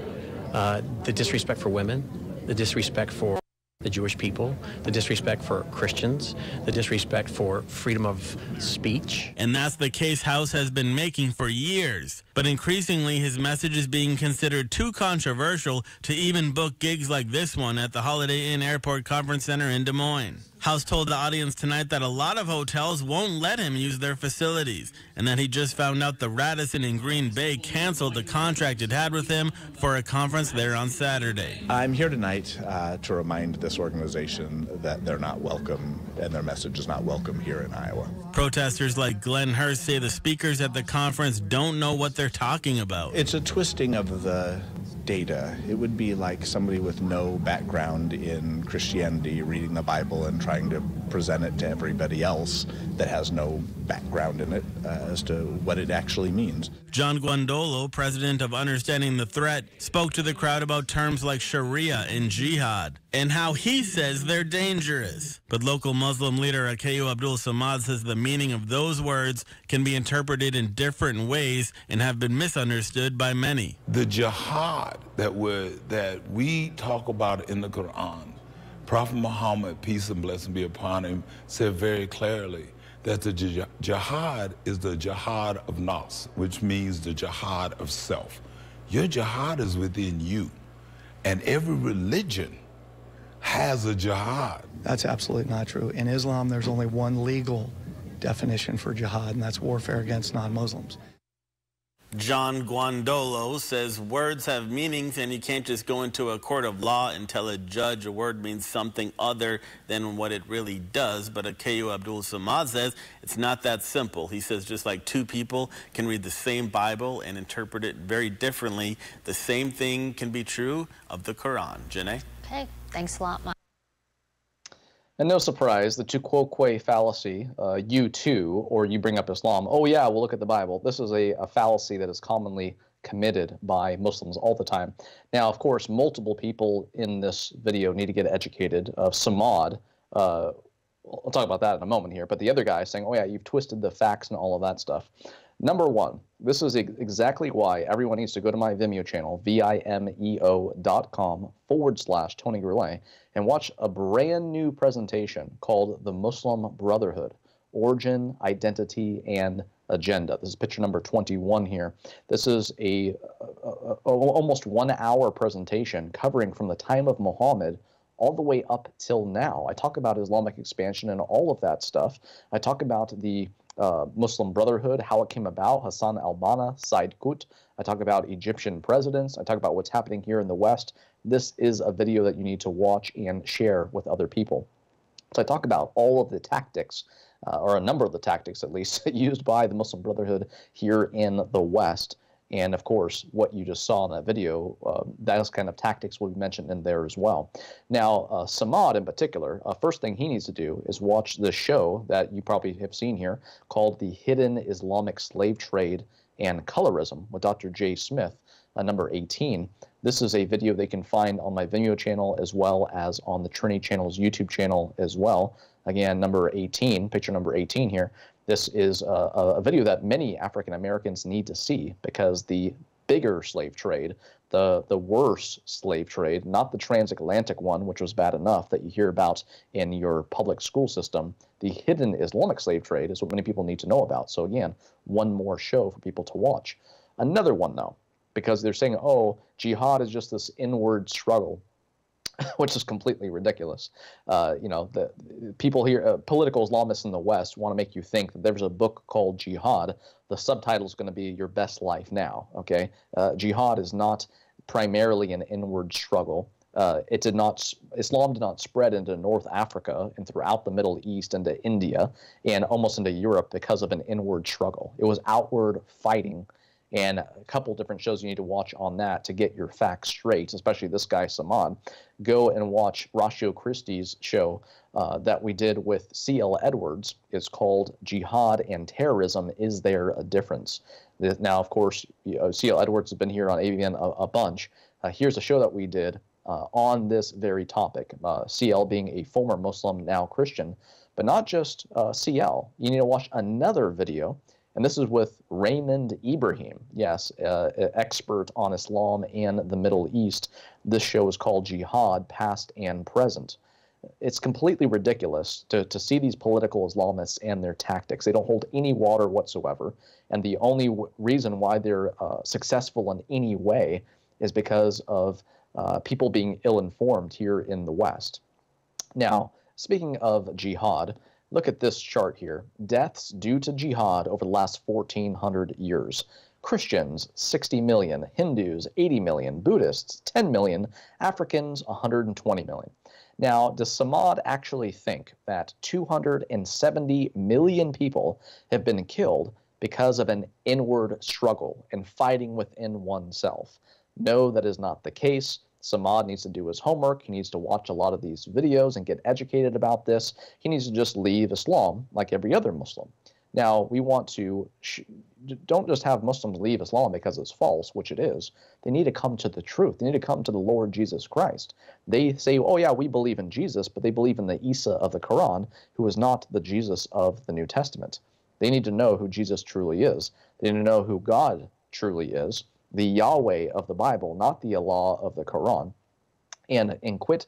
The disrespect for women, the disrespect for the Jewish people, the disrespect for Christians, the disrespect for freedom of speech. And that's the case House has been making for years. But increasingly, his message is being considered too controversial to even book gigs like this one at the Holiday Inn Airport Conference Center in Des Moines. House told the audience tonight that a lot of hotels won't let him use their facilities, and that he just found out the Radisson in Green Bay canceled the contract it had with him for a conference there on Saturday. I'm here tonight to remind this organization that they're not welcome and their message is not welcome here in Iowa. Protesters like Glenn Hurst say the speakers at the conference don't know what they're talking about. It's a twisting of the data. It would be like somebody with no background in Christianity reading the Bible and trying to present it to everybody else that has no background in it as to what it actually means. John Guandolo, president of Understanding the Threat, spoke to the crowd about terms like Sharia and jihad and how he says they're dangerous. But local Muslim leader Akayu Abdul Samad says the meaning of those words can be interpreted in different ways and have been misunderstood by many. The jihad that we talk about in the Quran, Prophet Muhammad, peace and blessing be upon him, said very clearly that the jihad is the jihad of nafs, which means the jihad of self. Your jihad is within you, and every religion has a jihad. That's absolutely not true. In Islam, there's only one legal definition for jihad, and that's warfare against non-Muslims. John Guandolo says words have meanings and you can't just go into a court of law and tell a judge a word means something other than what it really does. But Akayu Abdul Samad says it's not that simple. He says just like two people can read the same Bible and interpret it very differently, the same thing can be true of the Quran. Janae? Okay, thanks a lot, Mike. And no surprise, the tu quoque fallacy, you too, or you bring up Islam, oh yeah, we'll look at the Bible. This is a fallacy that is commonly committed by Muslims all the time. Now, of course, multiple people in this video need to get educated. Samad, I'll talk about that in a moment here, but the other guy is saying, oh yeah, you've twisted the facts and all of that stuff. Number one, this is exactly why everyone needs to go to my Vimeo channel, vimeo.com/Tony Gourlay, and watch a brand new presentation called The Muslim Brotherhood, Origin, Identity, and Agenda. This is picture number 21 here. This is a almost 1 hour presentation covering from the time of Muhammad all the way up till now. I talk about Islamic expansion and all of that stuff. I talk about the Muslim Brotherhood, how it came about, Hassan al-Banna, Said Qutb. I talk about Egyptian presidents. I talk about what's happening here in the West. This is a video that you need to watch and share with other people. So I talk about all of the tactics, or a number of the tactics at least, used by the Muslim Brotherhood here in the West. And of course, what you just saw in that video, those kind of tactics will be mentioned in there as well. Now, Samad in particular, first thing he needs to do is watch the show that you probably have seen here called The Hidden Islamic Slave Trade and Colorism with Dr. Jay Smith, number 18. This is a video they can find on my Vimeo channel as well as on the Trinity channel's YouTube channel as well. Again, number 18, picture number 18 here. This is a video that many African Americans need to see because the bigger slave trade, the worse slave trade, not the transatlantic one, which was bad enough that you hear about in your public school system, the hidden Islamic slave trade is what many people need to know about. So again, one more show for people to watch. Another one, though, because they're saying, oh, jihad is just this inward struggle, which is completely ridiculous. You know, the people here, political Islamists in the West, want to make you think that there's a book called Jihad. The subtitle is going to be Your Best Life Now. Okay, jihad is not primarily an inward struggle. Islam did not spread into North Africa and throughout the Middle East, into India, and almost into Europe because of an inward struggle. It was outward fighting. And a couple different shows you need to watch on that to get your facts straight, especially this guy, Samad. Go and watch Ratio Christie's show that we did with C.L. Edwards. It's called Jihad and Terrorism, Is There a Difference? Now, of course, C.L. Edwards has been here on AVN a bunch. Here's a show that we did on this very topic, C.L. being a former Muslim, now Christian. But not just C.L. You need to watch another video. And this is with Raymond Ibrahim, yes, expert on Islam and the Middle East. This show is called Jihad, Past and Present. It's completely ridiculous to see these political Islamists and their tactics. They don't hold any water whatsoever. And the only reason why they're successful in any way is because of people being ill-informed here in the West. Now, speaking of jihad, look at this chart here. Deaths due to jihad over the last 1,400 years. Christians, 60 million. Hindus, 80 million. Buddhists, 10 million. Africans, 120 million. Now, does Samad actually think that 270 million people have been killed because of an inward struggle and fighting within oneself? No, that is not the case. Samad needs to do his homework. He needs to watch a lot of these videos and get educated about this. He needs to just leave Islam like every other Muslim. Now, we want to don't just have Muslims leave Islam because it's false, which it is. They need to come to the truth. They need to come to the Lord Jesus Christ. They say, oh, yeah, we believe in Jesus, but they believe in the Isa of the Quran, who is not the Jesus of the New Testament. They need to know who Jesus truly is. They need to know who God truly is, the Yahweh of the Bible, not the Allah of the Quran, and quit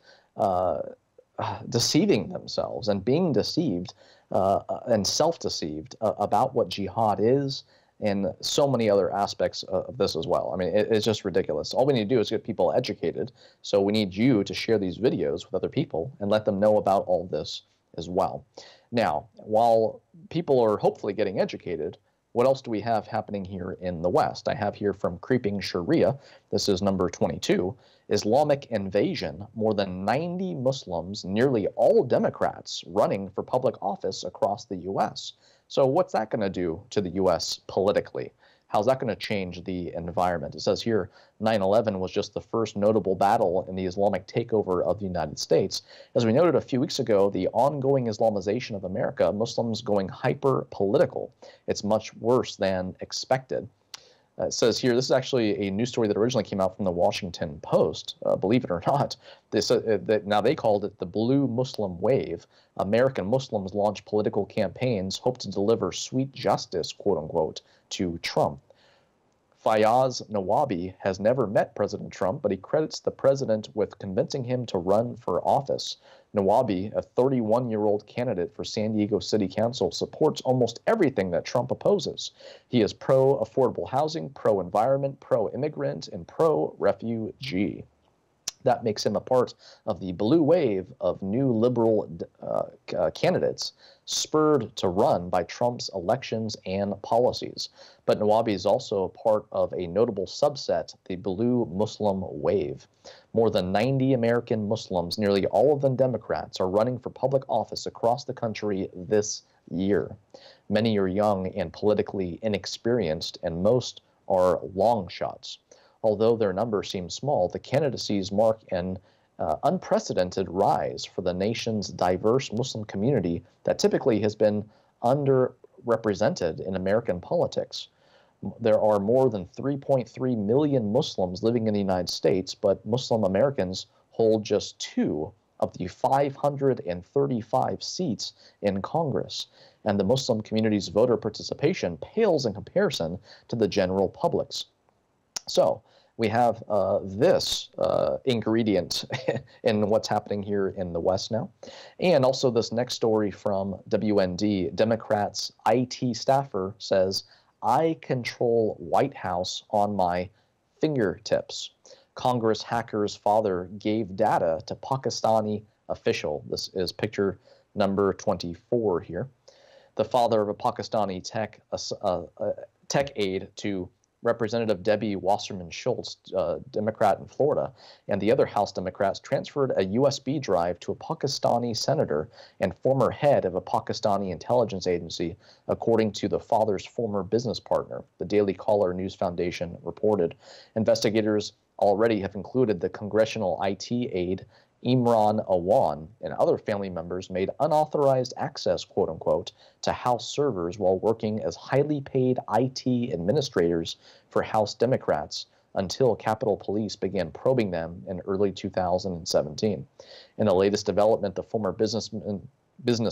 deceiving themselves and being deceived and self-deceived about what jihad is and so many other aspects of this as well. I mean, it's just ridiculous. All we need to do is get people educated, so we need you to share these videos with other people and let them know about all this as well. Now, while people are hopefully getting educated, what else do we have happening here in the West? I have here from Creeping Sharia, this is number 22, Islamic invasion, more than 90 Muslims, nearly all Democrats, running for public office across the U.S. So what's that going to do to the U.S. politically? How's that going to change the environment? It says here 9/11 was just the first notable battle in the Islamic takeover of the United States. As we noted a few weeks ago, the ongoing Islamization of America, Muslims going hyper-political. It's much worse than expected. It says here, this is actually a news story that originally came out from the Washington Post, believe it or not. Now they called it the Blue Muslim Wave. American Muslims launch political campaigns, hope to deliver sweet justice, quote unquote, to Trump. Fayaz Nawabi has never met President Trump, but he credits the president with convincing him to run for office. Nawabi, a 31-year-old candidate for San Diego City Council, supports almost everything that Trump opposes. He is pro-affordable housing, pro-environment, pro-immigrant, and pro-refugee. That makes him a part of the blue wave of new liberal candidates spurred to run by Trump's elections and policies. But Nawabi is also part of a notable subset, the blue Muslim wave. More than 90 American Muslims, nearly all of them Democrats, are running for public office across the country this year. Many are young and politically inexperienced, and most are long shots. Although their number seems small, the candidacies mark an unprecedented rise for the nation's diverse Muslim community that typically has been underrepresented in American politics. There are more than 3.3 million Muslims living in the United States, but Muslim Americans hold just 2 of the 535 seats in Congress, and the Muslim community's voter participation pales in comparison to the general public's. So we have this ingredient in what's happening here in the West now. And also this next story from WND, Democrats' IT staffer says, I control White House on my fingertips. Congress hacker's father gave data to Pakistani official. This is picture number 24 here. The father of a Pakistani tech aide to Representative Debbie Wasserman Schultz, Democrat in Florida, and the other House Democrats transferred a USB drive to a Pakistani senator and former head of a Pakistani intelligence agency, according to the father's former business partner, the Daily Caller News Foundation reported. Investigators already have included the congressional IT aide Imran Awan and other family members made unauthorized access, quote unquote, to House servers while working as highly paid IT administrators for House Democrats until Capitol Police began probing them in early 2017. In the latest development, the former business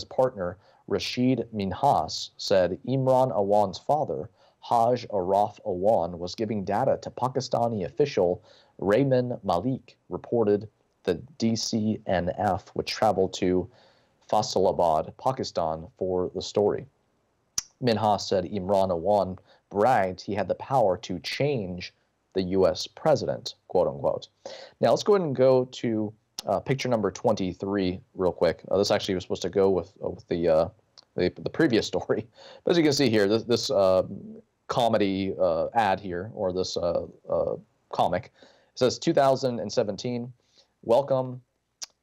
partner Rashid Minhas said Imran Awan's father, Haj Araf Awan, was giving data to Pakistani official Rayman Malik, reported the DCNF, which traveled to Faisalabad, Pakistan, for the story. Minhas said Imran Awan bragged he had the power to change the U.S. president, quote unquote. Now let's go ahead and go to picture number 23 real quick. This actually was supposed to go with the previous story, but as you can see here, this comedy ad here, or this comic, it says 2017. Welcome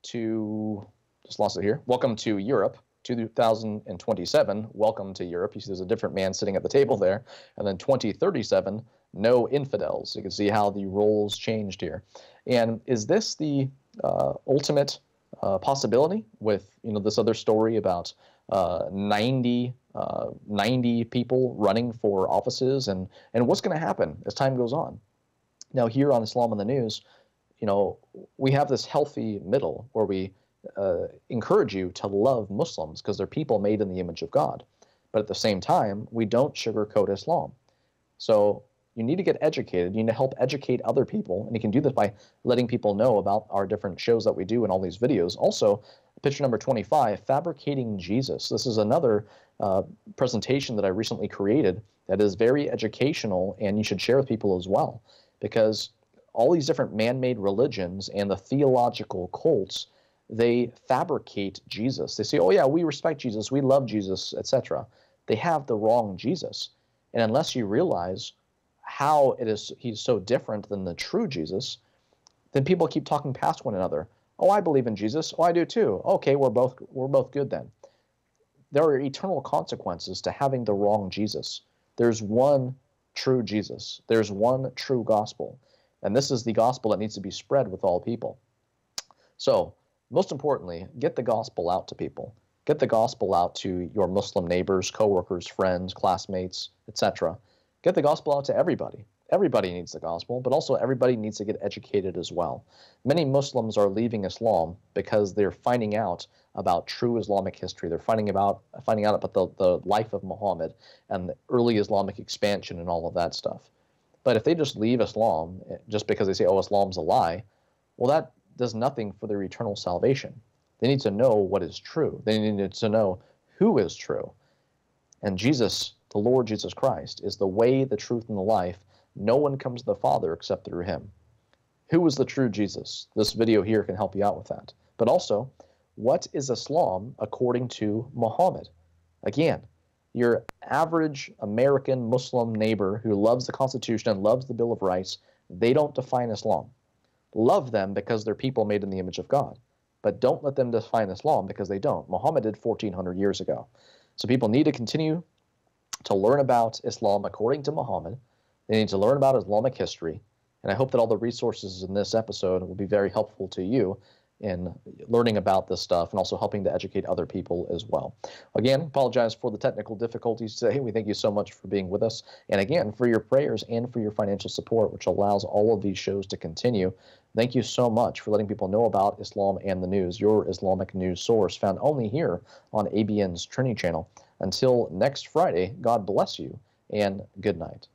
to, just lost it here, welcome to Europe, 2027, welcome to Europe. You see there's a different man sitting at the table there. And then 2037, no infidels. You can see how the roles changed here. And is this the ultimate possibility with, this other story about 90 people running for offices and what's going to happen as time goes on? Now here on Islam in the News, we have this healthy middle where we encourage you to love Muslims because they're people made in the image of God. But at the same time, we don't sugarcoat Islam. So you need to get educated. You need to help educate other people. And you can do this by letting people know about our different shows that we do and all these videos. Also, picture number 25, Fabricating Jesus. This is another presentation that I recently created that is very educational, and you should share with people as well. Because all these different man-made religions and the theological cults, they fabricate Jesus. They say, oh yeah, we respect Jesus, we love Jesus, etc. They have the wrong Jesus. And unless you realize how he's so different than the true Jesus, then people keep talking past one another. Oh, I believe in Jesus. Oh, I do too. Okay, we're both good then. There are eternal consequences to having the wrong Jesus. There's one true Jesus. There's one true gospel. And this is the gospel that needs to be spread with all people. So, most importantly, get the gospel out to people. Get the gospel out to your Muslim neighbors, coworkers, friends, classmates, etc. Get the gospel out to everybody. everybody needs the gospel, but also everybody needs to get educated as well. Many Muslims are leaving Islam because they're finding out about true Islamic history. They're finding out about the life of Muhammad and the early Islamic expansion and all of that stuff. But if they just leave Islam just because they say, oh, Islam's a lie, well, that does nothing for their eternal salvation. They need to know what is true. They need to know who is true. And Jesus, the Lord Jesus Christ, is the way, the truth, and the life. No one comes to the Father except through him. Who is the true Jesus? This video here can help you out with that. But also, what is Islam according to Muhammad? Again, your average American Muslim neighbor who loves the Constitution and loves the Bill of Rights, they don't define Islam. Love them because they're people made in the image of God. But don't let them define Islam because they don't. Muhammad did 1,400 years ago. So people need to continue to learn about Islam according to Muhammad. They need to learn about Islamic history. And I hope that all the resources in this episode will be very helpful to you in learning about this stuff and also helping to educate other people as well. Again, apologize for the technical difficulties today. We thank you so much for being with us. And again, for your prayers and for your financial support, which allows all of these shows to continue. Thank you so much for letting people know about Islam and the News, your Islamic news source found only here on ABN's Trinity channel. Until next Friday, God bless you and good night.